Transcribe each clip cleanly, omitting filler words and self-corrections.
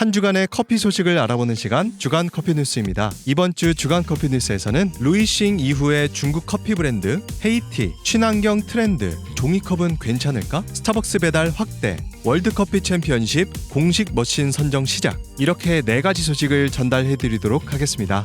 한 주간의 커피 소식을 알아보는 시간 주간 커피 뉴스입니다. 이번 주 주간 커피 뉴스에서는 루이싱 이후의 중국 커피 브랜드 헤이티, 친환경 트렌드, 종이컵은 괜찮을까? 스타벅스 배달 확대, 월드커피 챔피언십 공식 머신 선정 시작, 이렇게 4가지 소식을 전달해드리도록 하겠습니다.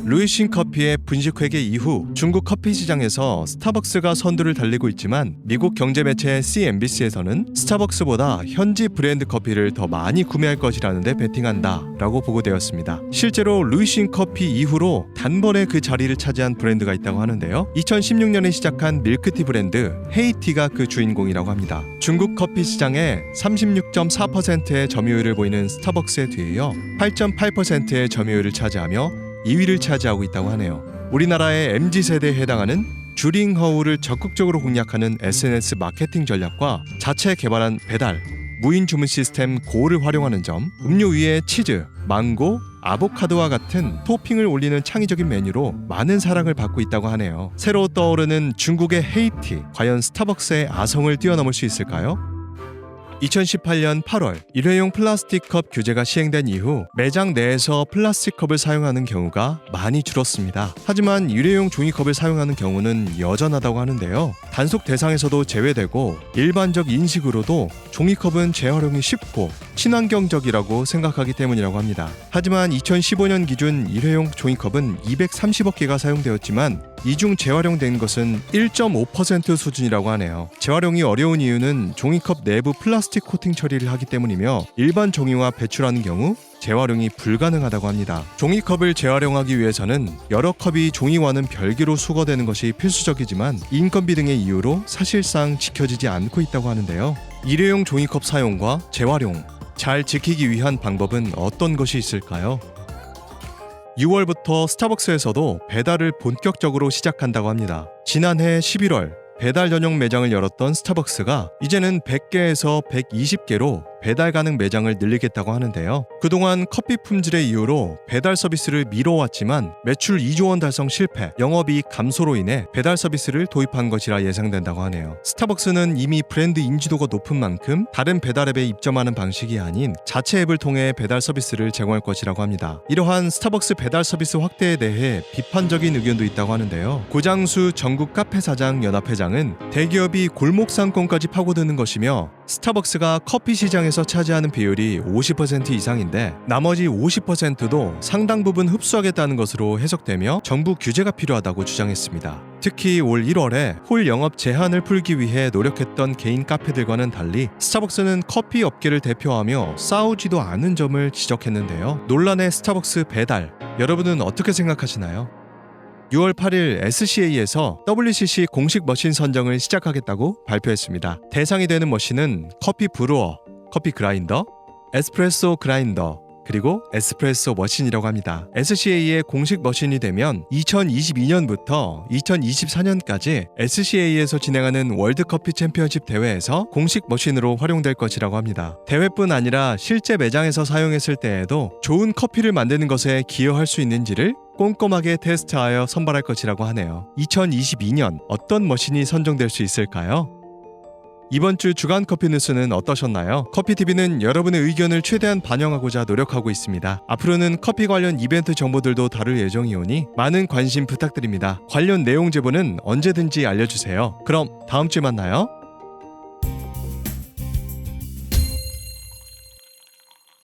루이싱 커피의 분식 회계 이후 중국 커피 시장에서 스타벅스가 선두를 달리고 있지만 미국 경제매체 CNBC에서는 스타벅스보다 현지 브랜드 커피를 더 많이 구매할 것이라는 데 베팅한다 라고 보고되었습니다. 실제로 루이싱 커피 이후로 단번에 그 자리를 차지한 브랜드가 있다고 하는데요. 2016년에 시작한 밀크티 브랜드 헤이티가 그 주인공이라고 합니다. 중국 커피 시장에 36.4%의 점유율을 보이는 스타벅스에 뒤이어 8.8%의 점유율을 차지하며 2위를 차지하고 있다고 하네요. 우리나라의 MZ세대에 해당하는 주링허우를 적극적으로 공략하는 SNS 마케팅 전략과 자체 개발한 배달, 무인 주문 시스템 고를 활용하는 점, 음료 위에 치즈, 망고, 아보카도와 같은 토핑을 올리는 창의적인 메뉴로 많은 사랑을 받고 있다고 하네요. 새로 떠오르는 중국의 헤이티, 과연 스타벅스의 아성을 뛰어넘을 수 있을까요? 2018년 8월 일회용 플라스틱 컵 규제가 시행된 이후 매장 내에서 플라스틱 컵을 사용하는 경우가 많이 줄었습니다. 하지만 일회용 종이컵을 사용하는 경우는 여전하다고 하는데요. 단속 대상에서도 제외되고 일반적 인식으로도 종이컵은 재활용이 쉽고 친환경적이라고 생각하기 때문이라고 합니다. 하지만 2015년 기준 일회용 종이컵은 230억 개가 사용되었지만 이 중 재활용된 것은 1.5% 수준이라고 하네요. 재활용이 어려운 이유는 종이컵 내부 플라스틱 코팅 처리를 하기 때문이며 일반 종이와 배출하는 경우 재활용이 불가능하다고 합니다. 종이컵을 재활용하기 위해서는 여러 컵이 종이와는 별개로 수거되는 것이 필수적이지만 인건비 등의 이유로 사실상 지켜지지 않고 있다고 하는데요. 일회용 종이컵 사용과 재활용, 잘 지키기 위한 방법은 어떤 것이 있을까요? 6월부터 스타벅스에서도 배달을 본격적으로 시작한다고 합니다. 지난해 11월 배달 전용 매장을 열었던 스타벅스가 이제는 100개에서 120개로 배달 가능 매장을 늘리겠다고 하는데요. 그동안 커피 품질의 이유로 배달 서비스를 미뤄왔지만 매출 2조 원 달성 실패, 영업이익 감소로 인해 배달 서비스를 도입한 것이라 예상된다고 하네요. 스타벅스는 이미 브랜드 인지도가 높은 만큼 다른 배달 앱에 입점하는 방식이 아닌 자체 앱을 통해 배달 서비스를 제공할 것이라고 합니다. 이러한 스타벅스 배달 서비스 확대에 대해 비판적인 의견도 있다고 하는데요. 고장수 전국 카페 사장 연합회장은 대기업이 골목 상권까지 파고드는 것이며 스타벅스가 커피 시장에서 차지하는 비율이 50% 이상인데 나머지 50%도 상당 부분 흡수하겠다는 것으로 해석되며 정부 규제가 필요하다고 주장했습니다. 특히 올 1월에 홀 영업 제한을 풀기 위해 노력했던 개인 카페들과는 달리 스타벅스는 커피 업계를 대표하며 싸우지도 않은 점을 지적했는데요. 논란의 스타벅스 배달, 여러분은 어떻게 생각하시나요? 6월 8일 SCA에서 WCC 공식 머신 선정을 시작하겠다고 발표했습니다. 대상이 되는 머신은 커피 브루어, 커피 그라인더, 에스프레소 그라인더, 그리고 에스프레소 머신이라고 합니다. SCA의 공식 머신이 되면 2022년부터 2024년까지 SCA에서 진행하는 월드커피 챔피언십 대회에서 공식 머신으로 활용될 것이라고 합니다. 대회뿐 아니라 실제 매장에서 사용했을 때에도 좋은 커피를 만드는 것에 기여할 수 있는지를 꼼꼼하게 테스트하여 선발할 것이라고 하네요. 2022년 어떤 머신이 선정될 수 있을까요? 이번 주 주간 커피 뉴스는 어떠셨나요? 커피TV는 여러분의 의견을 최대한 반영하고자 노력하고 있습니다. 앞으로는 커피 관련 이벤트 정보들도 다룰 예정이오니 많은 관심 부탁드립니다. 관련 내용 제보는 언제든지 알려주세요. 그럼 다음 주에 만나요.